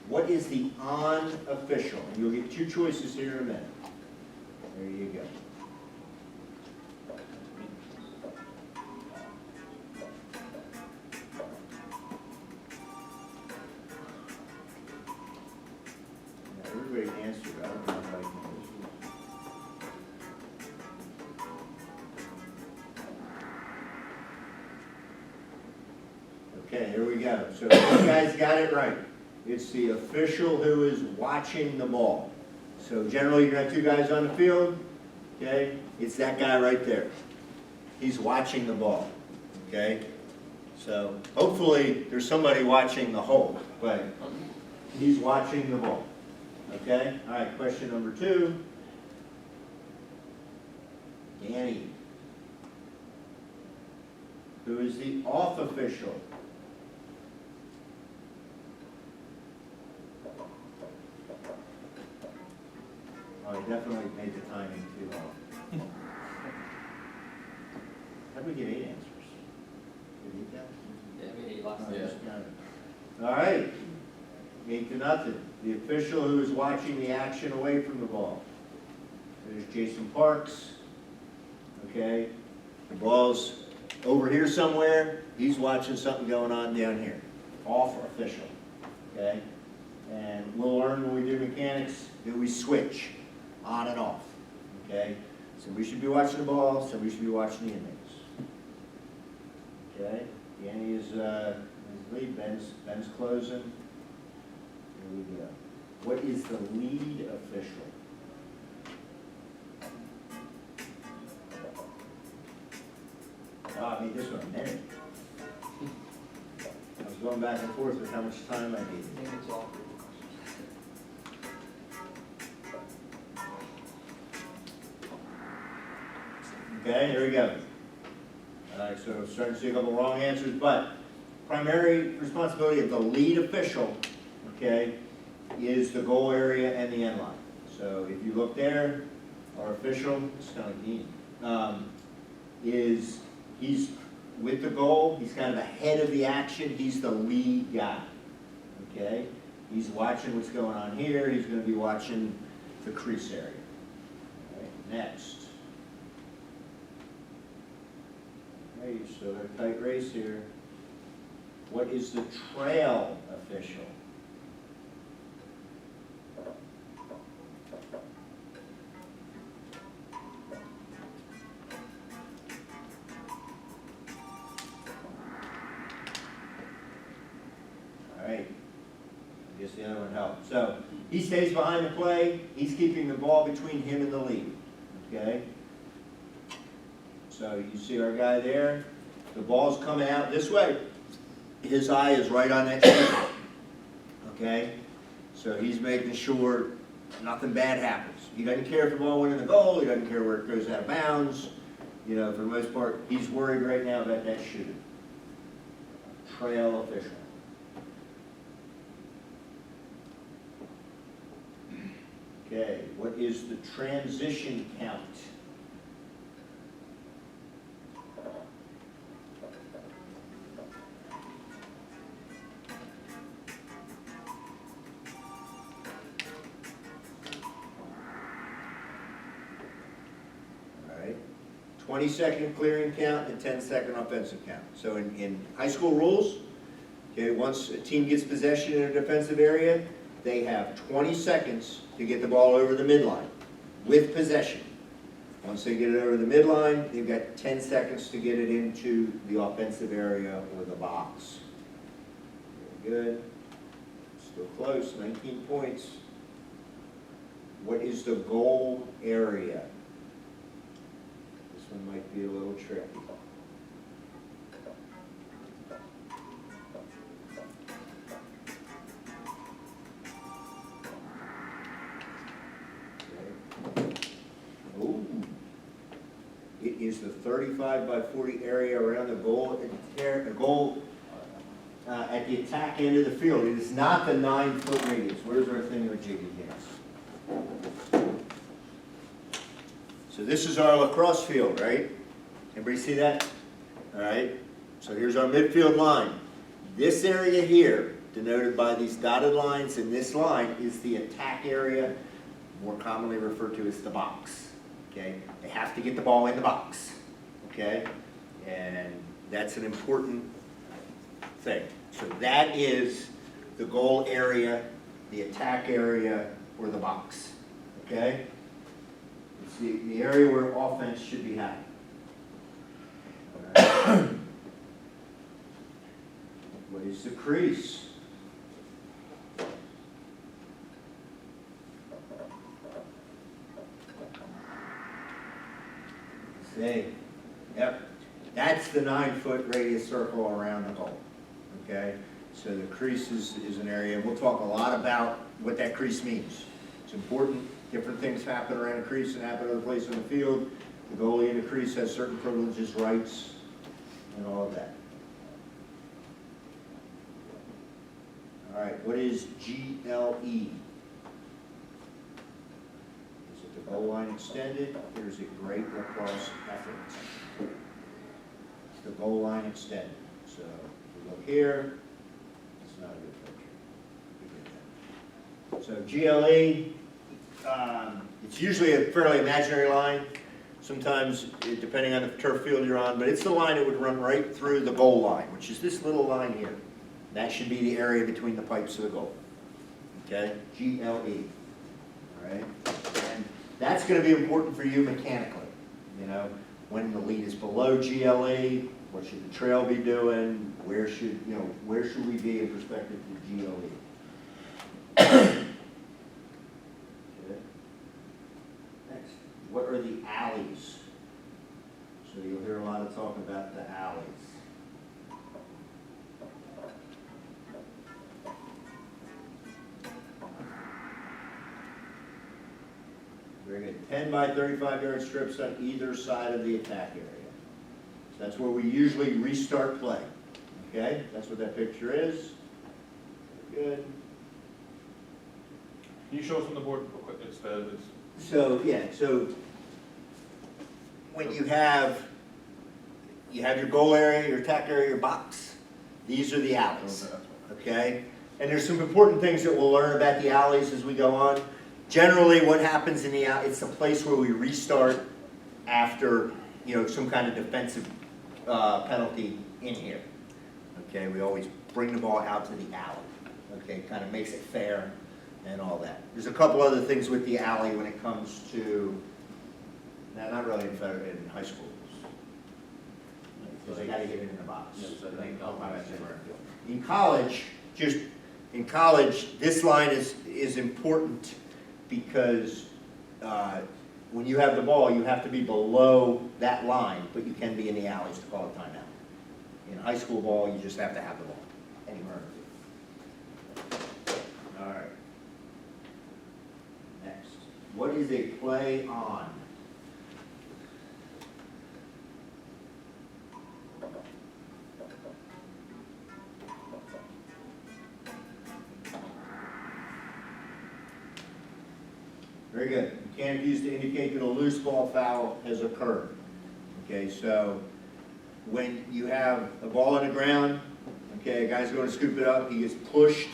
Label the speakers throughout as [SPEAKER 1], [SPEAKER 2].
[SPEAKER 1] What is the unofficial? And you'll get two choices here in a minute. There you go. Now, everybody answered. I don't know if I can. Okay, here we go. So you guys got it right. It's the official who is watching the ball. So generally, you're going to have two guys on the field. Okay, it's that guy right there. He's watching the ball. Okay, so hopefully there's somebody watching the hole, but he's watching the ball. Okay, all right. Question number 2. Danny, who is the off official? Oh, he definitely made the timing too long. How did we get 8 answers? Did he count?
[SPEAKER 2] Yeah, I mean, he lost
[SPEAKER 1] Oh,
[SPEAKER 2] it.
[SPEAKER 1] just counted. All right, 8-0. The official who is watching the action away from the ball. There's Jason Parks. Okay, the ball's over here somewhere. He's watching something going on down here. Off official. Okay, and we'll learn when we do mechanics that we switch on and off. Okay, so we should be watching the ball. So we should be watching the inmates. Okay, Danny is lead. Ben's closing. Here we go. What is the lead official? Oh, I made this one a minute. I was going back and forth with how much time I
[SPEAKER 2] I
[SPEAKER 1] needed.
[SPEAKER 2] think it's all.
[SPEAKER 1] Okay, here we go. All right, so starting to see a couple wrong answers, but primary responsibility of the lead official, okay, is the goal area and the end line. So if you look there, our official, it's kind of neat, he's with the goal, he's kind of ahead of the action, he's the lead guy, okay? He's watching what's going on here, he's going to be watching the crease area. All right, next. Hey, you still got a tight race here. What is the trail official? All right. I guess the other one helped. So he stays behind the play. He's keeping the ball between him and the lead. Okay. So you see our guy there, the ball's coming out this way. His eye is right on that shoot. Okay? So he's making sure nothing bad happens. He doesn't care if the ball went in the goal, he doesn't care where it goes out of bounds. You know, for the most part, he's worried right now about that shooting. Trail official. Okay, what is the transition count? All right, 20-second clearing count and 10-second offensive count. So in high school rules, okay, once a team gets possession in a defensive area, they have 20 seconds to get the ball over the midline with possession. Once they get it over the midline, they've got 10 seconds to get it into the offensive area or the box. Very good. Still close, 19 points. What is the goal area? This one might be a little tricky. It is the 35 by 40 area around the goal at the attack end of the field. It is not the 9-foot radius. Where's our thing with jiggy hands? So this is our lacrosse field, right? Everybody see that? All right. So here's our midfield line. This area here, denoted by these dotted lines and this line, is the attack area, more commonly referred to as the box. Okay? They have to get the ball in the box. Okay? And that's an important thing. So that is the goal area, the attack area, or the box. Okay? It's the area where offense should be happening. All right. What is the crease? See? Yep. That's the 9-foot radius circle around the goal. Okay? So the crease is an area, and we'll talk a lot about what that crease means. It's important. Different things happen around a crease and happen other places in the field. The goalie in the crease has certain privileges, rights, and all of that. All right, what is GLE? Is it the goal line extended, or is it great lacrosse effort? It's the goal line extended. So if we look here, it's not a good picture. So GLE, it's usually a fairly imaginary line. Sometimes, depending on the turf field you're on, but it's the line that would run right through the goal line, which is this little line here. That should be the area between the pipes of the goal. Okay? GLE. All right? And that's going to be important for you mechanically. You know, when the lead is below GLE, what should the trail be doing? Where should we be in perspective to GLE? Okay. Next. What are the alleys? So you'll hear a lot of talk about the alleys. Very good. 10 by 35-yard strips on either side of the attack area. So that's where we usually restart play. Okay? That's what that picture is. Good.
[SPEAKER 2] Can you show us on the board real quick?
[SPEAKER 1] So when you have your goal area, your attack area, your box, these are the alleys. Okay? And there's some important things that we'll learn about the alleys as we go on. Generally, what happens in the alley, it's a place where we restart after, some kind of defensive penalty in here. Okay, we always bring the ball out to the alley. Okay, kind of makes it fair and all that. There's a couple other things with the alley when it comes to, not really in high schools. Because they got to get it in the box.
[SPEAKER 3] Yeah, so
[SPEAKER 1] in college, this line is important because when you have the ball, you have to be below that line, but you can be in the alleys to call a timeout. In high school ball, you just have to have the ball anywhere. All right. Next, what is a play on? Very good. Mechanic used to indicate that a loose ball foul has occurred. Okay, so when you have a ball on the ground, okay, a guy's going to scoop it up, he gets pushed,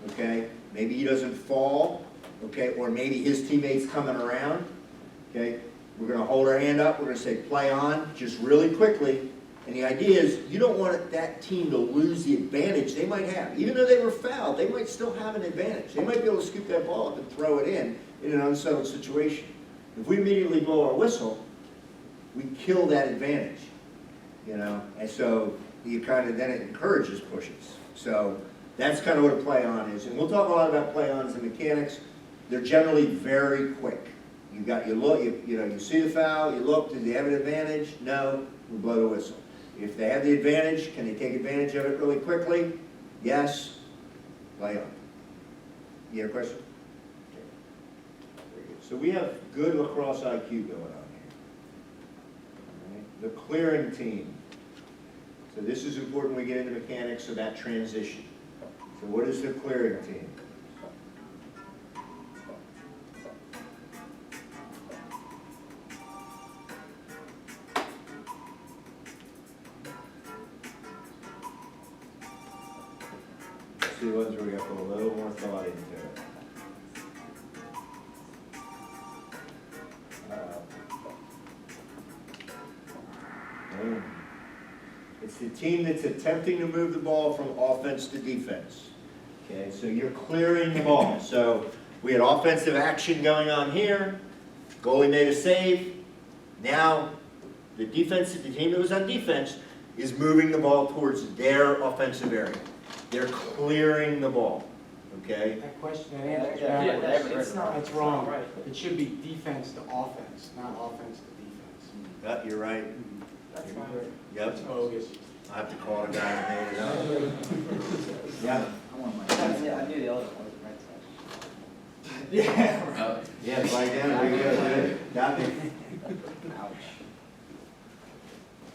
[SPEAKER 1] okay, maybe he doesn't fall, okay, or maybe his teammate's coming around, okay, we're going to hold our hand up, we're going to say play on, just really quickly, and the idea is you don't want that team to lose the advantage they might have. Even though they were fouled, they might still have an advantage. They might be able to scoop that ball up and throw it in an unsettled situation. If we immediately blow our whistle, we kill that advantage, and so you then it encourages pushes. So that's kind of what a play on is, and we'll talk a lot about play ons and mechanics. They're generally very quick. You see the foul, you look, do they have an advantage? No, we blow the whistle. If they have the advantage, can they take advantage of it really quickly? Yes, play on. You have a question? Okay. Very good. So we have good lacrosse IQ going on here. All right. The clearing team. So this is important when we get into mechanics of that transition. So what is the clearing team? the ones where we have to put a little more thought into it. Boom. It's the team that's attempting to move the ball from offense to defense. Okay, so you're clearing the ball. So we had offensive action going on here. Goalie made a save. Now the team that was on defense is moving the ball towards their offensive area. They're clearing the ball. Okay?
[SPEAKER 2] That question and answer is backwards. That's wrong. Right. It should be defense to offense, not offense to defense.
[SPEAKER 1] Yep, you're right.
[SPEAKER 2] That's fine.
[SPEAKER 1] Yep.
[SPEAKER 2] Oh, yes.
[SPEAKER 1] I have to call the guy that made it up. Yep.
[SPEAKER 3] I knew the other one was the right side.
[SPEAKER 2] Yeah.
[SPEAKER 1] Yeah, flag down, there you go, good. Got me.
[SPEAKER 3] Ouch.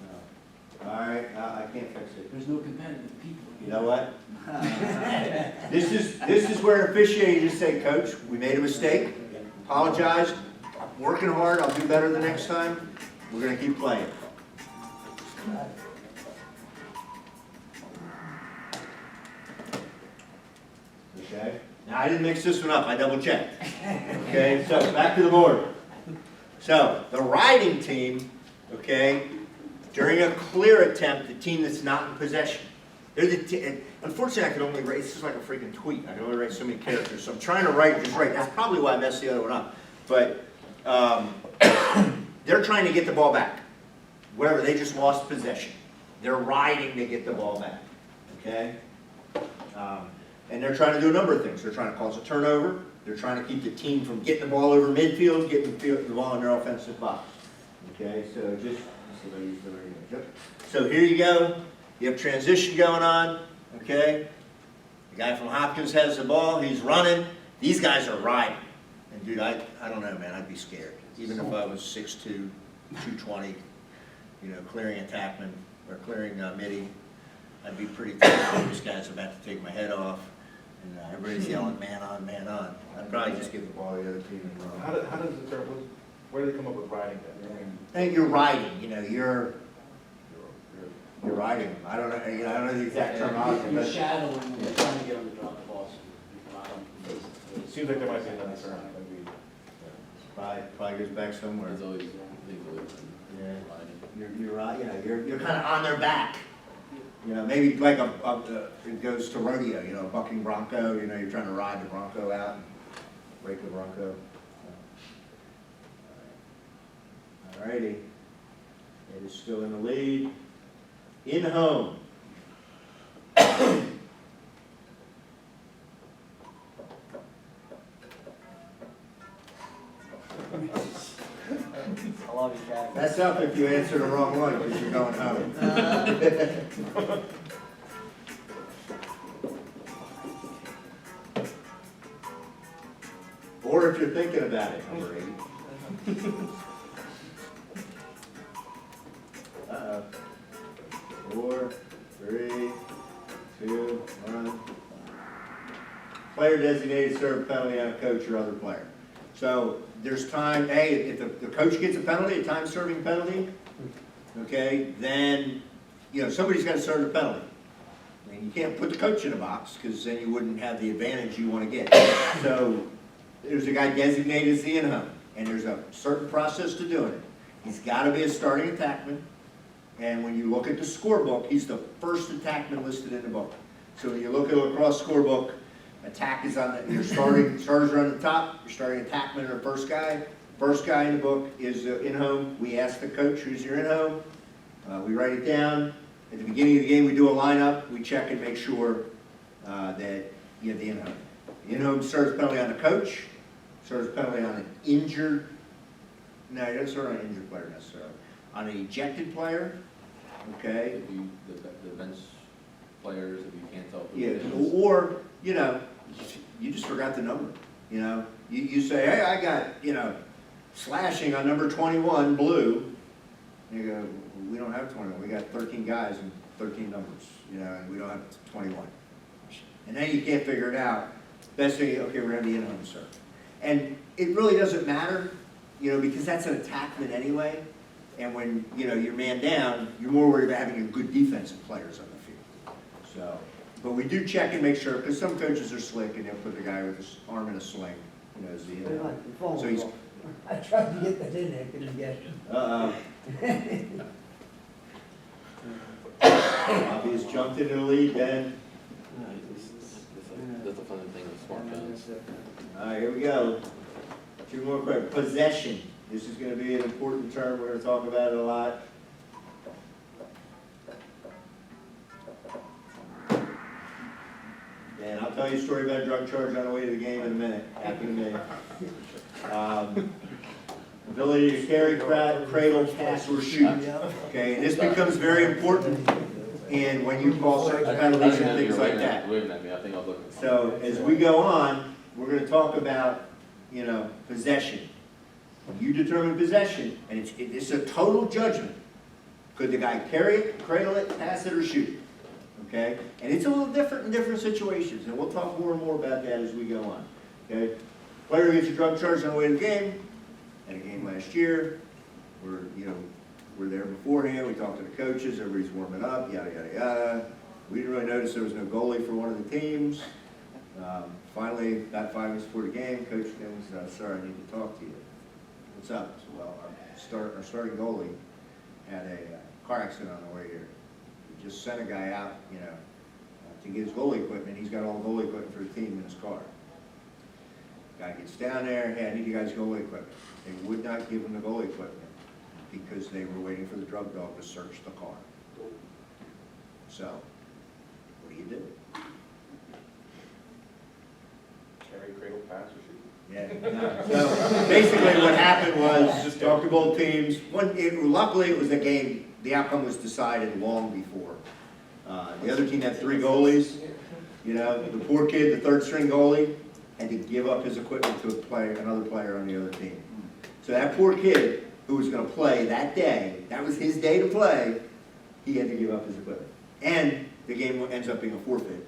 [SPEAKER 1] No. All right, I can't fix it.
[SPEAKER 2] There's no competitive people.
[SPEAKER 1] You know what? This is where officiating just say, Coach, we made a mistake, apologize, I'm working hard, I'll do better the next time, we're gonna keep playing. Okay, now I didn't mix this one up, I double checked. Okay, so back to the board. So, the riding team, okay, during a clear attempt, the team that's not in possession. They're the unfortunately, I can only write, it's just like a freaking tweet. I can only write so many characters. So I'm trying to write just right. That's probably why I messed the other one up. But they're trying to get the ball back. Whatever, they just lost possession. They're riding to get the ball back. Okay? And they're trying to do a number of things. They're trying to cause a turnover. They're trying to keep the team from getting the ball over midfield, getting the ball in their offensive box. Okay, so just, let's see if I use the right image. So here you go. You have transition going on, okay? The guy from Hopkins has the ball, he's running. These guys are riding. And dude, I don't know, man, I'd be scared. Even if I was 6'2", 220, you know, clearing attackman, or clearing midi, I'd be pretty tough. This guy's about to take my head off, and everybody's yelling, man on, man on. I'd probably just give the ball to the other team and run.
[SPEAKER 4] How does the term, where do they come up with riding then?
[SPEAKER 1] I think you're riding, you know, you're riding them. I don't know, you know, I don't know the exact terminology,
[SPEAKER 2] You're
[SPEAKER 1] but
[SPEAKER 2] shadowing, you're trying to get them to drop the ball.
[SPEAKER 4] It seems like there might be another term, maybe.
[SPEAKER 1] probably goes back somewhere.
[SPEAKER 5] It's always legally.
[SPEAKER 1] Yeah. You're right, you know, you're kind of on their back. You know, maybe like it goes to rodeo, you know, a bucking bronco, you know, you're trying to ride the bronco out and break the bronco. All righty. It is still in the lead. In home.
[SPEAKER 3] I love you, Chad.
[SPEAKER 1] That's up if you answer the wrong one because you're going home. Or if you're thinking about it, number 8. Uh-oh. 4, 3, 2, 1. Player designated to serve a penalty on a coach or other player. So there's time, if the coach gets a penalty, a time-serving penalty, okay, then, you know, somebody's got to serve the penalty. I mean, you can't put the coach in a box because then you wouldn't have the advantage you want to get. So there's a guy designated as the in-home, and there's a certain process to doing it. He's got to be a starting attackman, and when you look at the scorebook, he's the first attackman listed in the book. So when you look at the lacrosse scorebook, attack is on the, your starters are on the top, your starting attackman or first guy. First guy in the book is in-home. We ask the coach, who's your in-home? We write it down. At the beginning of the game, we do a lineup. We check and make sure that you have the in-home. The in-home serves penalty on the coach, serves penalty on an injured, no, he doesn't serve on an injured player necessarily. On an ejected player, okay?
[SPEAKER 5] If you, the bench players, if you can't tell. who
[SPEAKER 1] Yeah,
[SPEAKER 5] it is.
[SPEAKER 1] or, you know, you just forgot the number, you know? You say, hey, I got, you know, slashing on number 21, blue. And you go, we don't have 21, we got 13 guys and 13 numbers, you know, and we don't have 21. And then you can't figure it out. Best thing, okay, we're gonna be in-home serve. And it really doesn't matter, you know, because that's an attackman anyway. And when, you know, you're man down, you're more worried about having a good defensive players on the field. So, But we do check and make sure, because some coaches are slick and they'll put the guy with his arm in a sling, you know, so he's,
[SPEAKER 6] I tried to get that in there, couldn't get it.
[SPEAKER 1] Bobby has jumped into the lead then.
[SPEAKER 5] That's a fun thing with smartphones.
[SPEAKER 1] All right, here we go. Two more quick. Possession. This is gonna be an important term. We're gonna talk about it a lot. And I'll tell you a story about a drug charge on the way to the game in a minute, after the minute. Ability to carry, cradle, pass, or shoot. Okay, and this becomes very important in when you call certain penalties and things like that.
[SPEAKER 5] Waving at me, I think I was looking.
[SPEAKER 1] So as we go on, we're gonna talk about, you know, possession. You determine possession, and it's a total judgment. Could the guy carry it, cradle it, pass it, or shoot it? Okay? And it's a little different in different situations, and we'll talk more and more about that as we go on. Okay? Player gets a drug charge on the way to the game, at a game last year. We're there beforehand, we talked to the coaches, everybody's warming up, yada, yada, yada. We didn't really notice there was no goalie for one of the teams. Finally, about 5 minutes before the game, coach goes, "Sir, I need to talk to you." "What's up?" So, "Well, our starting goalie had a car accident on the way here. We just sent a guy out, you know, to get his goalie equipment. He's got all the goalie equipment for the team in his car." Guy gets down there, "Hey, I need you guys' goalie equipment." They would not give him the goalie equipment because they were waiting for the drug dog to search the car. So, what do you do?
[SPEAKER 4] Carry, cradle, pass, or shoot.
[SPEAKER 1] Yeah, no. So basically what happened was, just talked to both teams. Luckily, it was a game, the outcome was decided long before. The other team had 3 goalies. You know, the poor kid, the third string goalie, had to give up his equipment to another player on the other team. So that poor kid who was gonna play that day, that was his day to play, he had to give up his equipment. And the game ends up being a forfeit.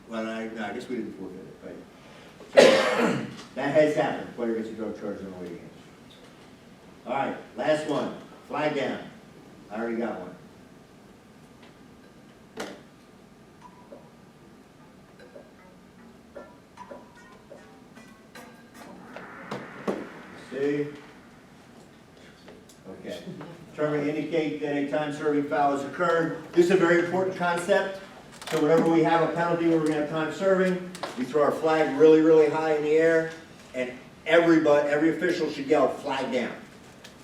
[SPEAKER 1] Well, I guess we didn't forfeit it, but. So, that has happened. Player gets a drug charge on the way to games. All right, last one. Flag down. I already got one. See? Okay. Term to indicate that a time-serving foul has occurred. This is a very important concept. So whenever we have a penalty where we're going to have time serving, we throw our flag really, really high in the air, and every official should yell, "Flag down."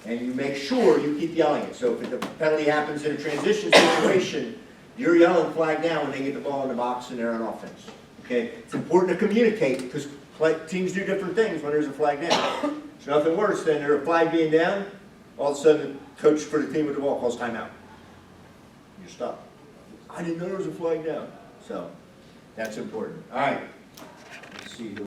[SPEAKER 1] And you make sure you keep yelling it. So if the penalty happens in a transition situation, you're yelling "flag down" when they get the ball in the box and they're on offense. Okay? It's important to communicate because teams do different things when there's a flag down. There's nothing worse than there's a flag being down, all of a sudden the coach for the team with the ball calls timeout. You're stuck. I didn't know there was a flag down. So that's important. All right. Let's see.